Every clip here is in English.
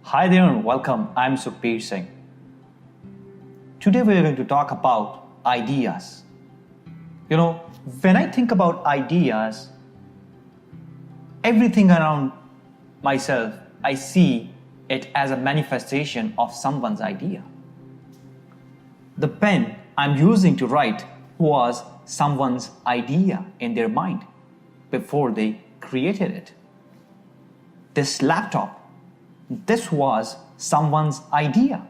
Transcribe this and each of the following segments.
Hi there and welcome. I'm Singh. Today we're going to talk about ideas. When I think about ideas, everything around myself, I see it as a manifestation of someone's idea. The pen I'm using to write was someone's idea in their mind before they created it. This laptop, this was someone's idea.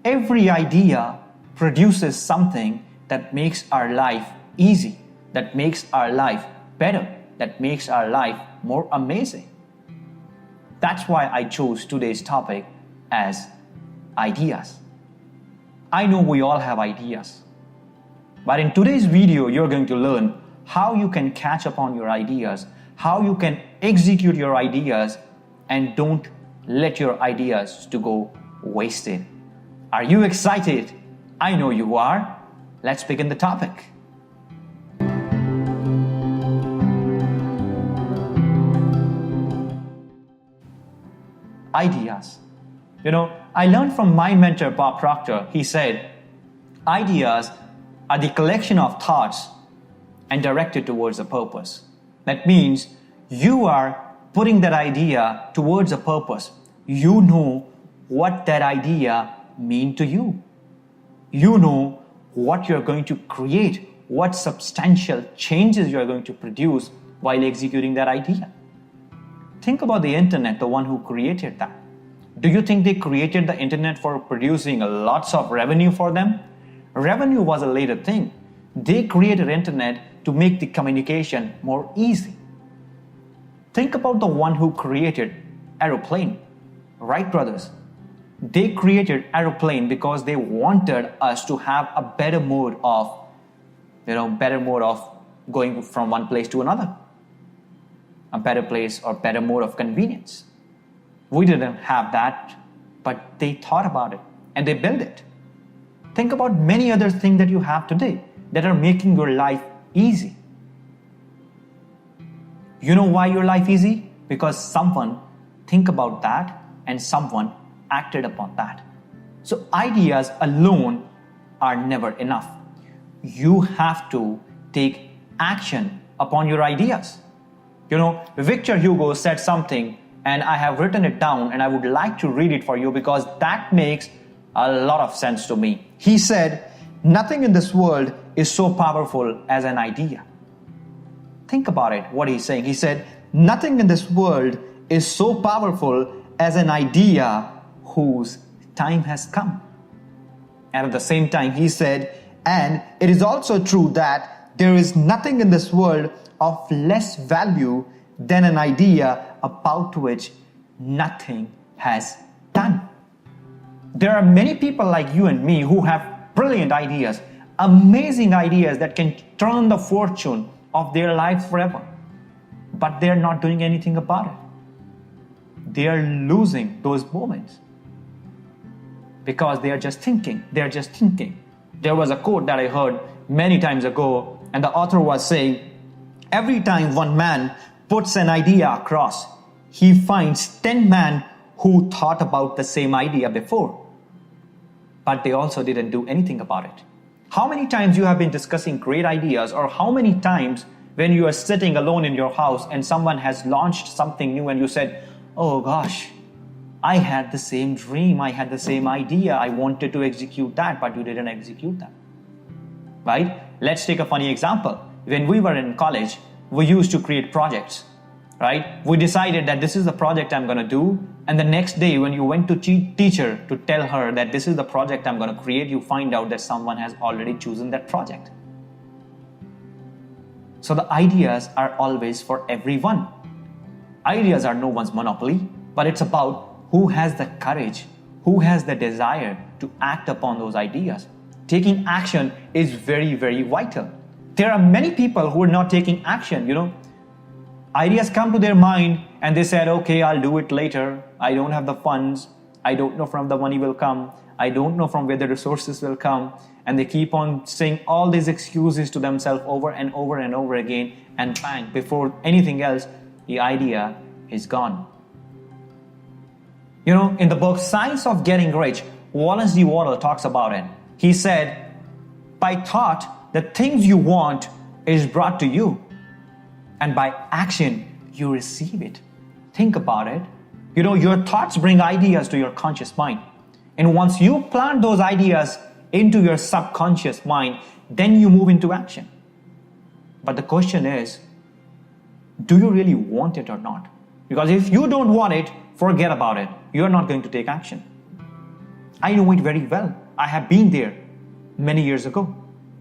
Every idea produces something that makes our life easy, that makes our life better, that makes our life more amazing. That's why I chose today's topic as ideas. I know we all have ideas, but in today's video, you're going to learn how you can catch up on your ideas, how you can execute your ideas, and don't let your ideas to go wasted. Are you excited? I know you are. Let's begin the topic. Ideas. I learned from my mentor, Bob Proctor. He said, ideas are the collection of thoughts and directed towards a purpose. That means you are putting that idea towards a purpose. You know what that idea means to you. You know what you're going to create, what substantial changes you're going to produce while executing that idea. Think about the internet, the one who created that. Do you think they created the internet for producing lots of revenue for them? Revenue was a later thing. They created internet to make the communication more easy. Think about the one who created aeroplane, Wright brothers. They created aeroplane because they wanted us to have a better mode of going from one place to another. A better place or better mode of convenience. We didn't have that, but they thought about it and they built it. Think about many other things that you have today that are making your life easy. You know why your life easy? Because someone think about that and someone acted upon that. So ideas alone are never enough. You have to take action upon your ideas. Victor Hugo said something and I have written it down and I would like to read it for you because that makes a lot of sense to me. He said, "Nothing in this world is so powerful as an idea." Think about it, what he's saying. He said, nothing in this world is so powerful as an idea whose time has come. And at the same time, he said, and it is also true that there is nothing in this world of less value than an idea about which nothing has done. There are many people like you and me who have brilliant ideas, amazing ideas that can turn the fortune of their life forever. But they're not doing anything about it. They are losing those moments because they are just thinking. They're just thinking. There was a quote that I heard many times ago, and the author was saying, every time one man puts an idea across, he finds 10 men who thought about the same idea before, but they also didn't do anything about it. How many times you have been discussing great ideas, or how many times when you are sitting alone in your house and someone has launched something new and you said, oh gosh, I had the same dream, I had the same idea, I wanted to execute that, but you didn't execute that. Right? Let's take a funny example. When we were in college, we used to create projects. Right? We decided that this is the project I'm going to do, and the next day when you went to teacher to tell her that this is the project I'm going to create, you find out that someone has already chosen that project. So the ideas are always for everyone. Ideas are no one's monopoly, but it's about who has the courage, who has the desire to act upon those ideas. Taking action is very, very vital. There are many people who are not taking action, Ideas come to their mind and they said, okay, I'll do it later. I don't have the funds. I don't know from the money will come. I don't know from where the resources will come. And they keep on saying all these excuses to themselves over and over and over again. And bang, before anything else, the idea is gone. In the book Science of Getting Rich, Wallace D. Waddell talks about it. He said, by thought, the things you want is brought to you, and by action, you receive it. Think about it. Your thoughts bring ideas to your conscious mind. And once you plant those ideas into your subconscious mind, then you move into action. But the question is, do you really want it or not? Because if you don't want it, forget about it. You're not going to take action. I know it very well. I have been there many years ago.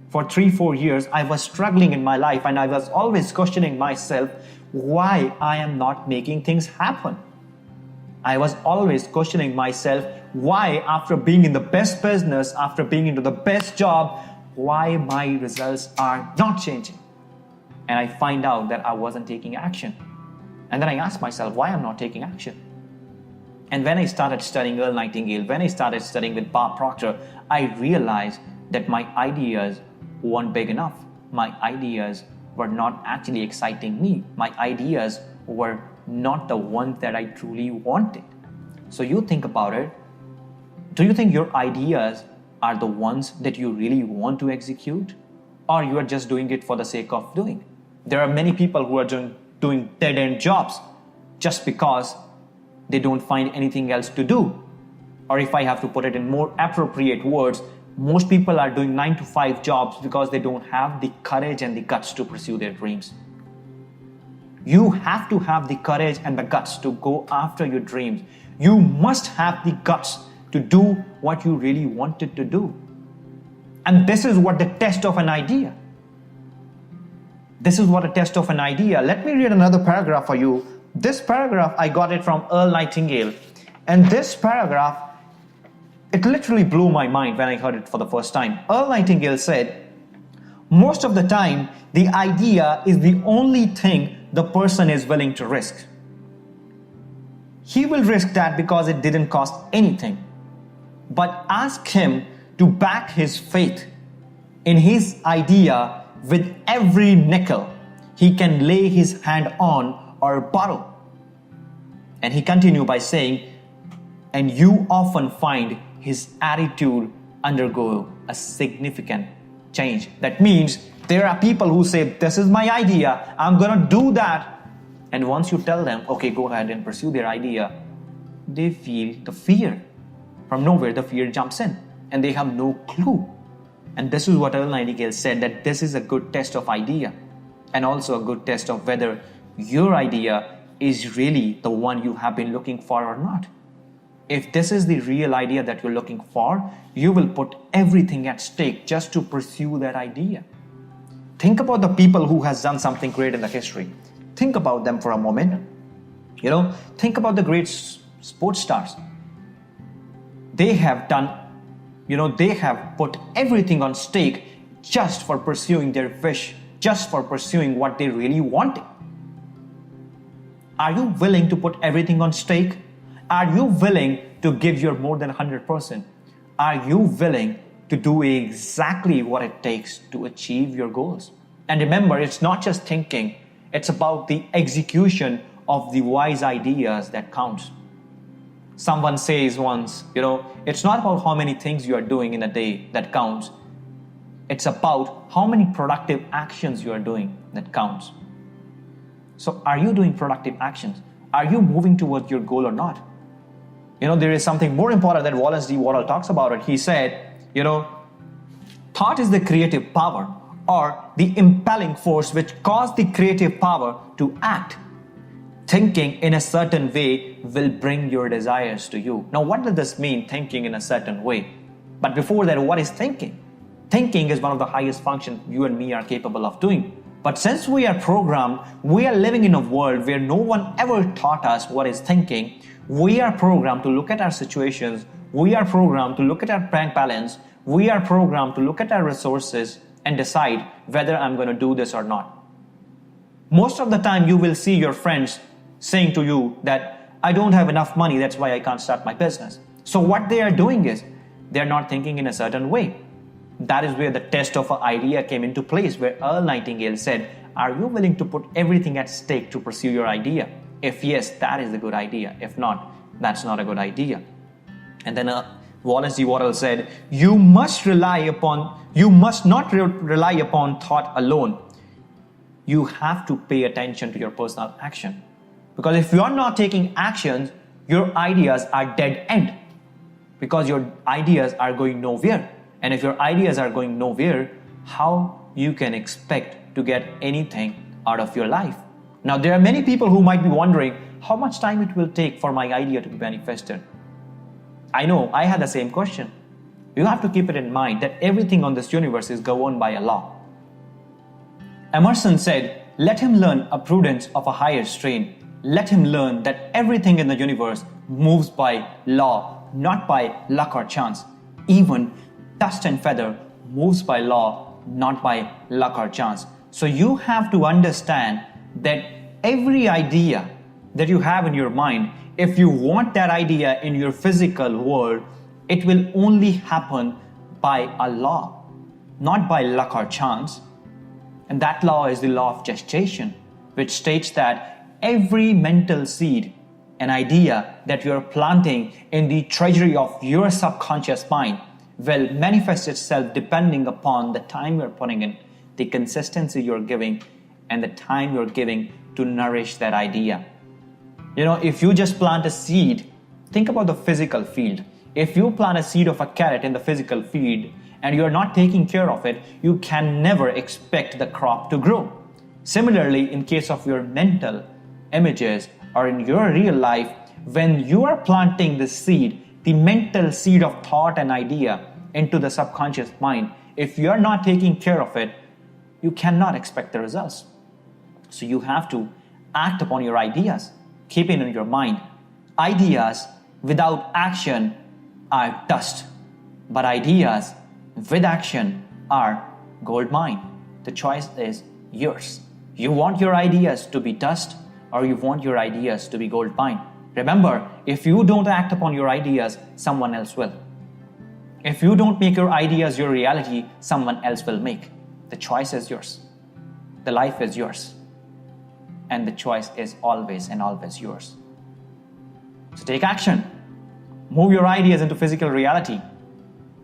For 3-4 years, I was struggling in my life and I was always questioning myself why I am not making things happen. I was always questioning myself why, after being in the best business, after being into the best job, why my results are not changing. And I find out that I wasn't taking action. And then I ask myself why I'm not taking action. And when I started studying Earl Nightingale, when I started studying with Bob Proctor, I realized that my ideas weren't big enough. My ideas were not actually exciting me. My ideas were not the ones that I truly wanted. So you think about it. Do you think your ideas are the ones that you really want to execute? Or you are just doing it for the sake of doing? There are many people who are doing dead-end jobs just because they don't find anything else to do. Or if I have to put it in more appropriate words, most people are doing 9-to-5 jobs because they don't have the courage and the guts to pursue their dreams. You have to have the courage and the guts to go after your dreams. You must have the guts to do what you really wanted to do. And this is what the test of an idea. This is what a test of an idea. Let me read another paragraph for you. This paragraph, I got it from Earl Nightingale. And this paragraph, it literally blew my mind when I heard it for the first time. Earl Nightingale said, most of the time, the idea is the only thing the person is willing to risk. He will risk that because it didn't cost anything. But ask him to back his faith in his idea with every nickel he can lay his hand on or borrow. And he continued by saying, and you often find his attitude undergo a significant change. That means there are people who say, this is my idea, I'm gonna do that. And once you tell them, okay, go ahead and pursue their idea, they feel the fear. From nowhere, the fear jumps in and they have no clue. And this is what Earl Nightingale said, that this is a good test of idea and also a good test of whether your idea is really the one you have been looking for or not. If this is the real idea that you're looking for, you will put everything at stake just to pursue that idea. Think about the people who has done something great in the history. Think about them for a moment. Think about the great sports stars. They have done, they have put everything on stake just for pursuing their wish, just for pursuing what they really wanted. Are you willing to put everything on stake? Are you willing to give your more than 100%? Are you willing to do exactly what it takes to achieve your goals? And remember, it's not just thinking, it's about the execution of the wise ideas that counts. Someone says once, it's not about how many things you are doing in a day that counts. It's about how many productive actions you are doing that counts. So are you doing productive actions? Are you moving towards your goal or not? There is something more important that Wallace D. Waddell talks about it. He said, thought is the creative power or the impelling force which caused the creative power to act. Thinking in a certain way will bring your desires to you. Now, what does this mean, thinking in a certain way? But before that, what is thinking? Thinking is one of the highest functions you and me are capable of doing. But since we are programmed, we are living in a world where no one ever taught us what is thinking. We are programmed to look at our situations. We are programmed to look at our bank balance. We are programmed to look at our resources and decide whether I'm going to do this or not. Most of the time, you will see your friends saying to you that I don't have enough money, that's why I can't start my business. So what they are doing is they're not thinking in a certain way. That is where the test of an idea came into place, where Earl Nightingale said, are you willing to put everything at stake to pursue your idea? If yes, that is a good idea. If not, That's not a good idea. And then Wallace D. Wattles said, you must not rely upon thought alone. You have to pay attention to your personal action. Because if you are not taking actions, your ideas are dead end. Because your ideas are going nowhere. And if your ideas are going nowhere, how you can expect to get anything out of your life? Now, there are many people who might be wondering how much time it will take for my idea to be manifested. I know, I had the same question. You have to keep it in mind that everything on this universe is governed by a law. Emerson said, let him learn a prudence of a higher strain. Let him learn that everything in the universe moves by law, not by luck or chance. Even dust and feather moves by law, not by luck or chance. So you have to understand that every idea that you have in your mind, if you want that idea in your physical world, it will only happen by a law, not by luck or chance. And that law is the law of gestation, which states that every mental seed, an idea that you're planting in the treasury of your subconscious mind, will manifest itself depending upon the time you're putting in, the consistency you're giving, and the time you're giving to nourish that idea. You know, if you just plant a seed, think about the physical field. If you plant a seed of a carrot in the physical field and you're not taking care of it, you can never expect the crop to grow. Similarly, in case of your mental images or in your real life, when you are planting the seed, the mental seed of thought and idea into the subconscious mind, if you're not taking care of it, you cannot expect the results. So you have to act upon your ideas. Keep it in your mind. Ideas without action are dust, but ideas with action are gold mine. The choice is yours. You want your ideas to be dust or you want your ideas to be gold mine. Remember, if you don't act upon your ideas, someone else will. If you don't make your ideas your reality, someone else will make. The choice is yours. The life is yours. And the choice is always and always yours. So take action. Move your ideas into physical reality.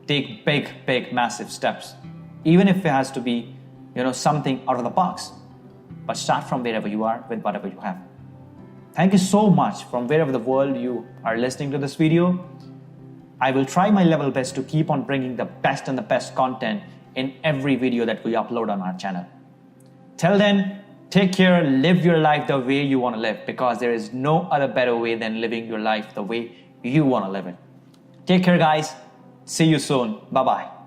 Take big, massive steps. Even if it has to be, something out of the box. But start from wherever you are with whatever you have. Thank you so much from wherever the world you are listening to this video. I will try my level best to keep on bringing the best and the best content in every video that we upload on our channel. Till then, take care, live your life the way you want to live, because there is no other better way than living your life the way you want to live it. Take care, guys. See you soon. Bye-bye.